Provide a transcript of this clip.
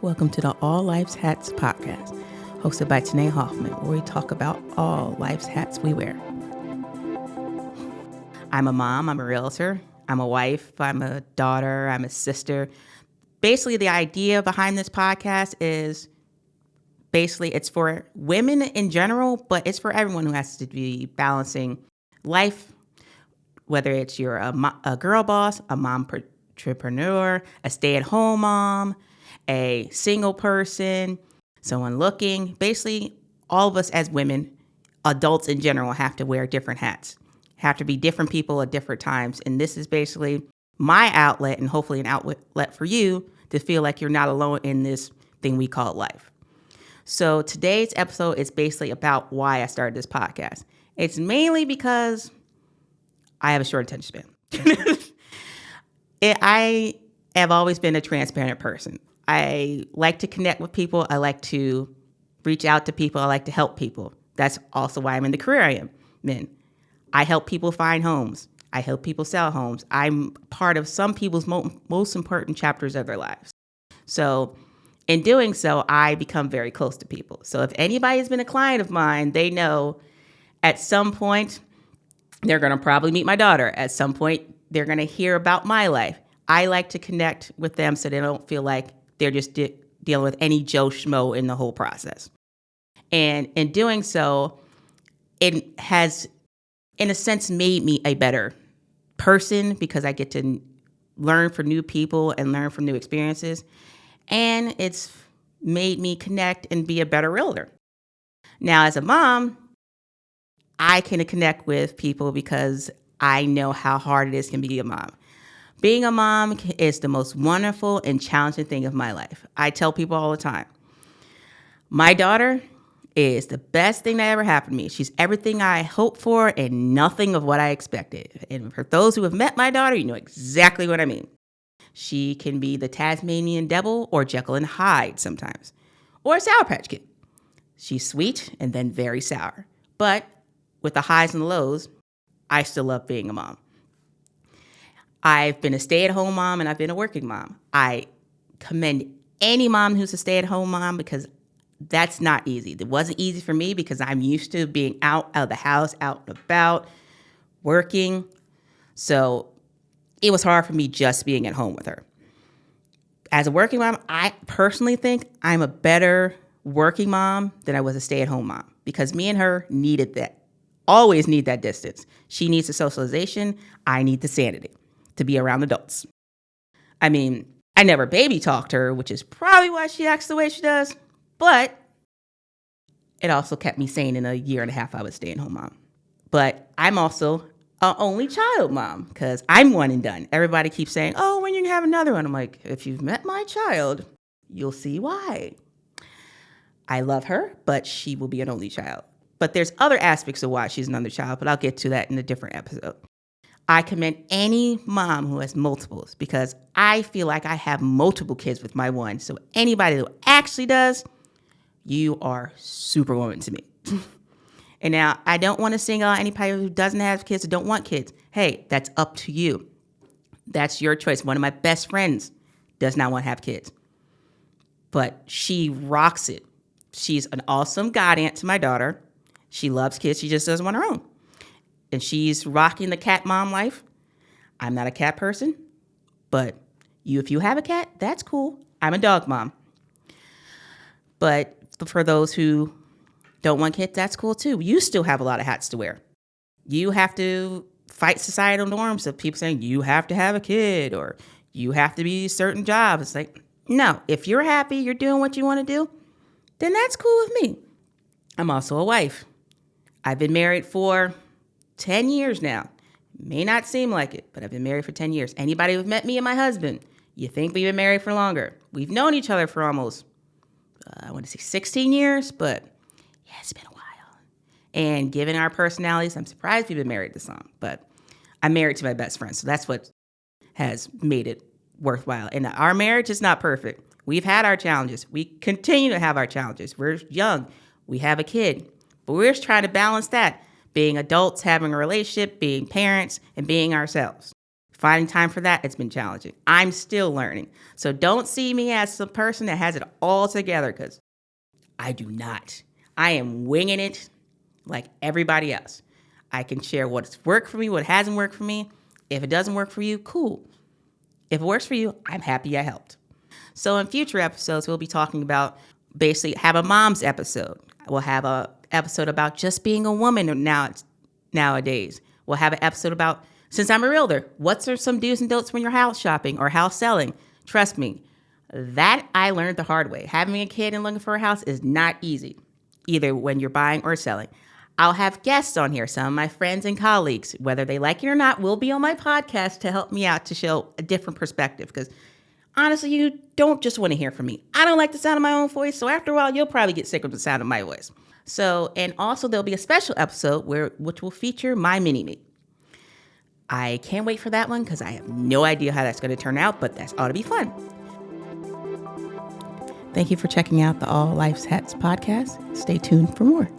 Welcome to the All Life's Hats podcast, hosted by Tanae Hoffman, where we talk about all life's hats we wear. I'm a mom, I'm a realtor, I'm a wife, I'm a daughter, I'm a sister. Basically, the idea behind this podcast is it's for women in general, but it's for everyone who has to be balancing life, whether it's you're a girl boss, a mom entrepreneur, a stay-at-home mom, a single person, someone looking. Basically, all of us as women, adults in general, have to wear different hats, have to be different people at different times. And this is basically my outlet and hopefully an outlet for you to feel like you're not alone in this thing we call life. So today's episode is basically about why I started this podcast. It's mainly because I have a short attention span. I have always been a transparent person. I like to connect with people. I like to reach out to people. I like to help people. That's also why I'm in the career I am in. I help people find homes. I help people sell homes. I'm part of some people's most important chapters of their lives. So in doing so, I become very close to people. So if anybody has been a client of mine, they know at some point they're going to probably meet my daughter. At some point, they're going to hear about my life. I like to connect with them so they don't feel like they're just dealing with any Joe Schmo in the whole process. And in doing so, it has, in a sense, made me a better person because I get to learn from new people and learn from new experiences. And it's made me connect and be a better realtor. Now, as a mom, I can connect with people because I know how hard it is to be a mom. Being a mom is the most wonderful and challenging thing of my life. I tell people all the time, my daughter is the best thing that ever happened to me. She's everything I hoped for and nothing of what I expected. And for those who have met my daughter, you know exactly what I mean. She can be the Tasmanian devil or Jekyll and Hyde sometimes, or a Sour Patch Kid. She's sweet and then very sour. But with the highs and the lows, I still love being a mom. I've been a stay-at-home mom and I've been a working mom. I commend any mom who's a stay-at-home mom because that's not easy. It wasn't easy for me because I'm used to being out of the house, out and about, working. So it was hard for me just being at home with her. As a working mom, I personally think I'm a better working mom than I was a stay-at-home mom because me and her needed that. Always need that distance. She needs the socialization. I need the sanity to be around adults. I mean, I never baby talked her, which is probably why she acts the way she does, but it also kept me sane in a year and a half I was stay-at-home mom. But I'm also an only child mom because I'm one and done. Everybody keeps saying, oh, when you can have another one? I'm like, if you've met my child, you'll see why. I love her, but she will be an only child. But there's other aspects of why she's another child, but I'll get to that in a different episode. I commend any mom who has multiples because I feel like I have multiple kids with my one. So anybody who actually does, you are superwoman to me. And now I don't want to single out anybody who doesn't have kids or don't want kids. Hey, that's up to you. That's your choice. One of my best friends does not want to have kids, but she rocks it. She's an awesome god aunt to my daughter. She loves kids. She just doesn't want her own. And she's rocking the cat mom life. I'm not a cat person, but if you have a cat, that's cool. I'm a dog mom. But for those who don't want kids, that's cool too. You still have a lot of hats to wear. You have to fight societal norms of people saying you have to have a kid or you have to be certain jobs. It's like, no, if you're happy, you're doing what you want to do, then that's cool with me. I'm also a wife. I've been married for 10 years now. May not seem like it, but I've been married for 10 years. Anybody who's met me and my husband, you think we've been married for longer. We've known each other for almost, I want to say 16 years, but yeah, it's been a while. And given our personalities, I'm surprised we've been married this long, but I'm married to my best friend. So that's what has made it worthwhile. And our marriage is not perfect. We've had our challenges. We continue to have our challenges. We're young. We have a kid, but we're just trying to balance that. Being adults, having a relationship, being parents, and being ourselves. Finding time for that, it's been challenging. I'm still learning. So don't see me as some person that has it all together, because I do not. I am winging it like everybody else. I can share what's worked for me, what hasn't worked for me. If it doesn't work for you, cool. If it works for you, I'm happy I helped. So in future episodes, we'll be talking about, basically have a mom's episode. We'll have a episode about just being a woman nowadays. We'll have an episode about, since I'm a realtor, what's some do's and don'ts when you're house shopping or house selling? Trust me, that I learned the hard way. Having a kid and looking for a house is not easy, either when you're buying or selling. I'll have guests on here. Some of my friends and colleagues, whether they like it or not, will be on my podcast to help me out to show a different perspective. Because honestly, you don't just want to hear from me. I don't like the sound of my own voice. So after a while, you'll probably get sick of the sound of my voice. So, and also there'll be a special episode which will feature my mini-me. I can't wait for that one because I have no idea how that's going to turn out, but that ought to be fun. Thank you for checking out the All Life's Hats podcast. Stay tuned for more.